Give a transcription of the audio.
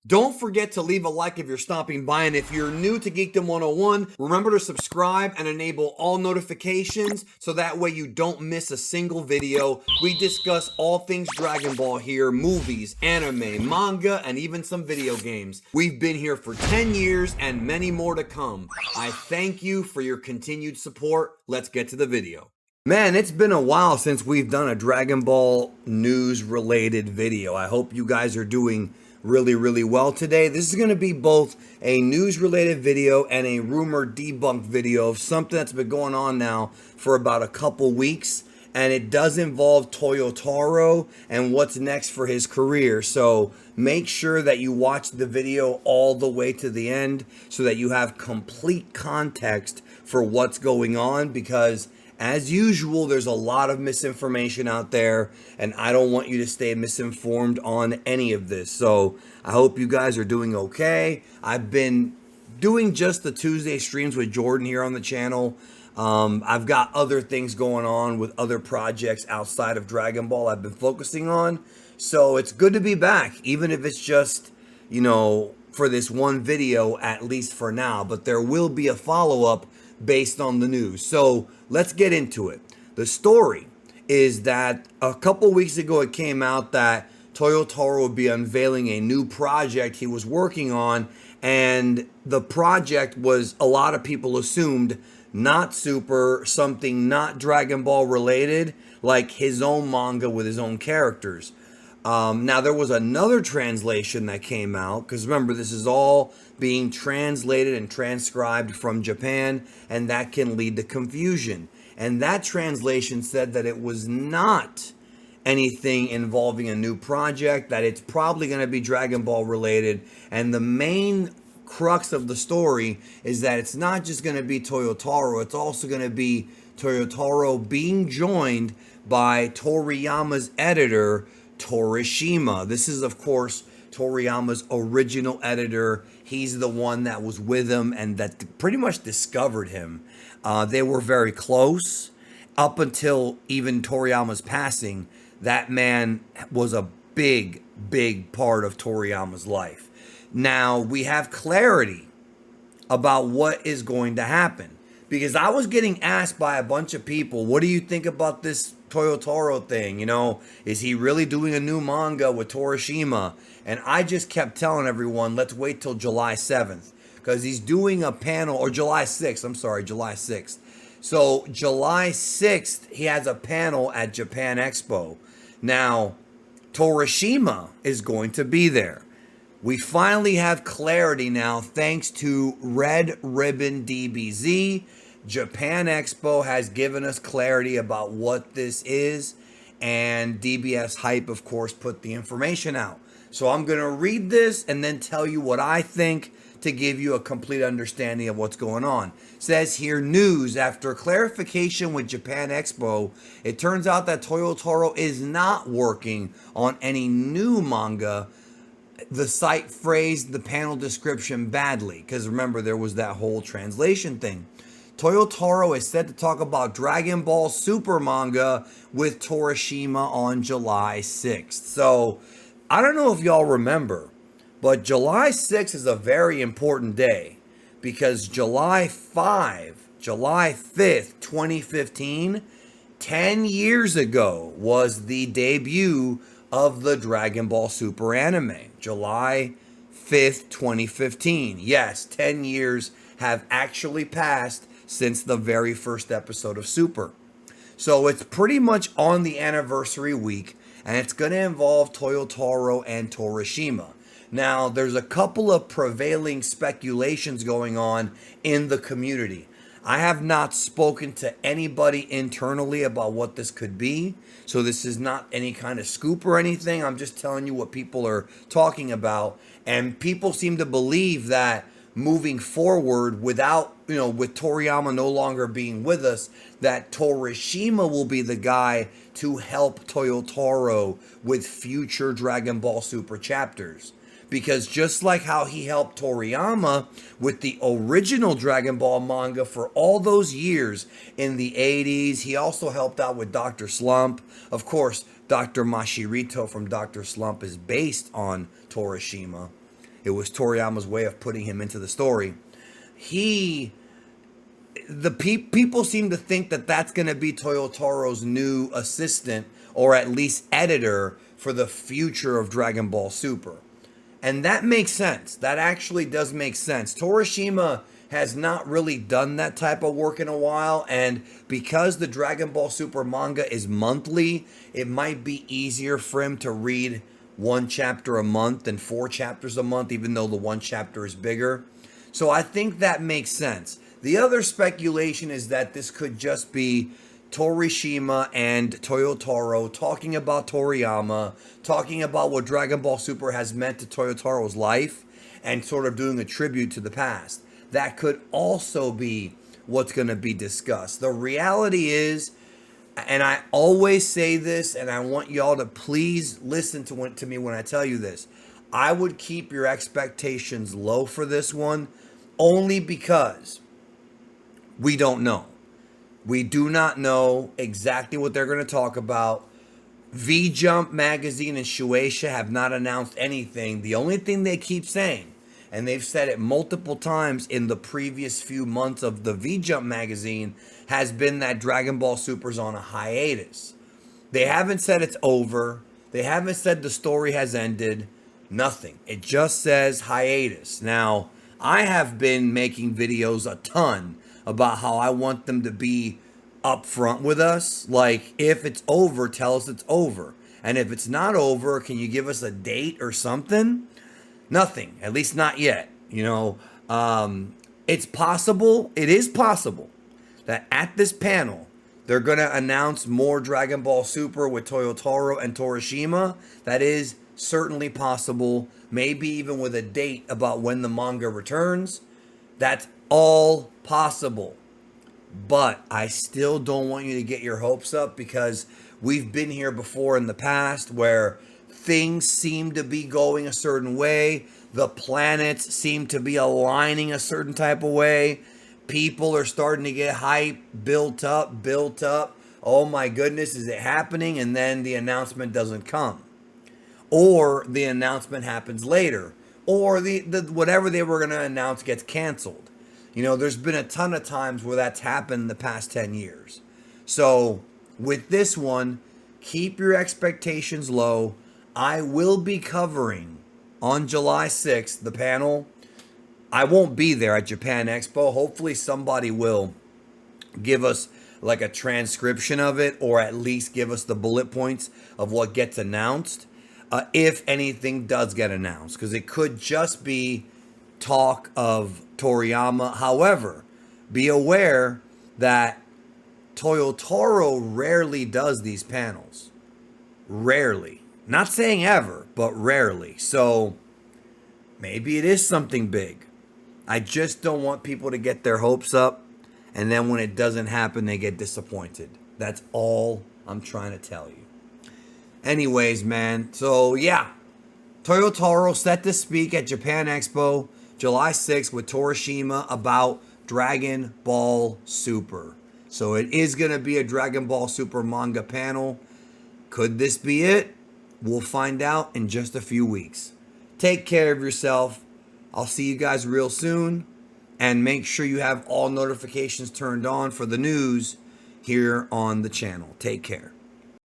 Don't forget to leave a like if you're stopping by, and if you're new to Geekdom 101, remember to subscribe and enable all notifications so that way you don't miss a single video. We discuss all things Dragon Ball here, movies, anime, manga, and even some video games. We've been here for 10 years and many more to come. I thank you for your continued support. Let's get to the video. Man, it's been a while since we've done a Dragon Ball news related video. I hope you guys are doing really well today. This is going to be both a news related video and a rumor debunk video of something that's been going on now for about a couple weeks, and it does involve Toyotaro and what's next for his career. So make sure that you watch the video all the way to the end so that you have complete context for what's going on, because as usual, there's a lot of misinformation out there, and I don't want you to stay misinformed on any of this. So I hope you guys are doing okay. I've been doing just the Tuesday streams with Jordan here on the channel. I've got other things going on with other projects outside of Dragon Ball I've been focusing on. So it's good to be back, even if it's just, for this one video, at least for now. But there will be a follow-up based on the news. So let's get into it. The story is that a couple weeks ago it came out that Toyotaro would be unveiling a new project he was working on, and the project was, a lot of people assumed, not Super, something not Dragon Ball related, like his own manga with his own characters. Now, there was another translation that came out, because remember, this is all being translated and transcribed from Japan, and that can lead to confusion. And that translation said that it was not anything involving a new project, that it's probably going to be Dragon Ball related, and the main crux of the story is that it's not just going to be Toyotaro, it's also going to be Toyotaro being joined by Toriyama's editor, Torishima. This is, of course, Toriyama's original editor. He's the one that was with him and that pretty much discovered him. They were very close up until even Toriyama's passing. That man was a big part of Toriyama's life. Now we have clarity about what is going to happen, because I was getting asked by a bunch of people, what do you think about this Toyotaro thing? Is he really doing a new manga with Torishima? And I just kept telling everyone, let's wait till July 7th, because he's doing a panel, or July 6th, I'm sorry, July 6th. So July 6th, he has a panel at Japan Expo. Now, Torishima is going to be there. We finally have clarity now, thanks to Red Ribbon DBZ. Japan Expo has given us clarity about what this is, and DBS Hype, of course, put the information out. So I'm going to read this and then tell you what I think to give you a complete understanding of what's going on. It says here, news: after clarification with Japan Expo, it turns out that Toyotaro is not working on any new manga. The site phrased the panel description badly, because remember, there was that whole translation thing. Toyotaro is set to talk about Dragon Ball Super manga with Torishima on July 6th. So, I don't know if y'all remember, but July 6th is a very important day, because July 5th, 2015, 10 years ago, was the debut of the Dragon Ball Super anime. July 5th, 2015. Yes, 10 years have actually passed since the very first episode of Super. So it's pretty much on the anniversary week, and it's going to involve Toyotaro and Torishima. Now, there's a couple of prevailing speculations going on in the community. I have not spoken to anybody internally about what this could be, so this is not any kind of scoop or anything. I'm just telling you what people are talking about, and people seem to believe that moving forward, without, with Toriyama no longer being with us, that Torishima will be the guy to help Toyotaro with future Dragon Ball Super chapters. Because just like how he helped Toriyama with the original Dragon Ball manga for all those years in the 80s, he also helped out with Dr. Slump. Of course, Dr. Mashirito from Dr. Slump is based on Torishima. It was Toriyama's way of putting him into the story. People seem to think that that's going to be Toyotaro's new assistant, or at least editor, for the future of Dragon Ball Super. And that makes sense. That actually does make sense. Torishima has not really done that type of work in a while, and because the Dragon Ball Super manga is monthly, it might be easier for him to read 1 chapter a month than 4 chapters a month, even though the 1 chapter is bigger. So I think that makes sense. The other speculation is that this could just be Torishima and Toyotaro talking about Toriyama, talking about what Dragon Ball Super has meant to Toyotaro's life, and sort of doing a tribute to the past. That could also be what's going to be discussed. The reality is, and I always say this, and I want y'all to please listen to me when I tell you this, I would keep your expectations low for this one, only because we don't know. We do not know exactly what they're going to talk about. V-Jump magazine and Shueisha have not announced anything. The only thing they keep saying, and they've said it multiple times in the previous few months of the V-Jump magazine, has been that Dragon Ball Super's on a hiatus. They haven't said it's over. They haven't said the story has ended. Nothing. It just says hiatus. Now, I have been making videos a ton about how I want them to be upfront with us. Like, if it's over, tell us it's over. And if it's not over, can you give us a date or something? Nothing. At least not yet. It's possible. It is possible that at this panel, they're going to announce more Dragon Ball Super with Toyotaro and Torishima. That is certainly possible. Maybe even with a date about when the manga returns. That's all possible. But I still don't want you to get your hopes up, because we've been here before in the past where things seem to be going a certain way. The planets seem to be aligning a certain type of way. People are starting to get hype, built up. Oh my goodness, is it happening? And then the announcement doesn't come. Or the announcement happens later. Or the whatever they were going to announce gets canceled. There's been a ton of times where that's happened in the past 10 years. So with this one, keep your expectations low. I will be covering on July 6th the panel. I won't be there at Japan Expo. Hopefully somebody will give us like a transcription of it, or at least give us the bullet points of what gets announced, if anything does get announced, because it could just be talk of Toriyama. However, be aware that Toyotaro rarely does these panels. Rarely. Not saying ever, but rarely. So maybe it is something big. I just don't want people to get their hopes up, and then when it doesn't happen, they get disappointed. That's all I'm trying to tell you. Anyways, man. So yeah, Toyotaro set to speak at Japan Expo July 6th with Torishima about Dragon Ball Super. So it is going to be a Dragon Ball Super manga panel. Could this be it? We'll find out in just a few weeks. Take care of yourself. I'll see you guys real soon. And make sure you have all notifications turned on for the news here on the channel. Take care.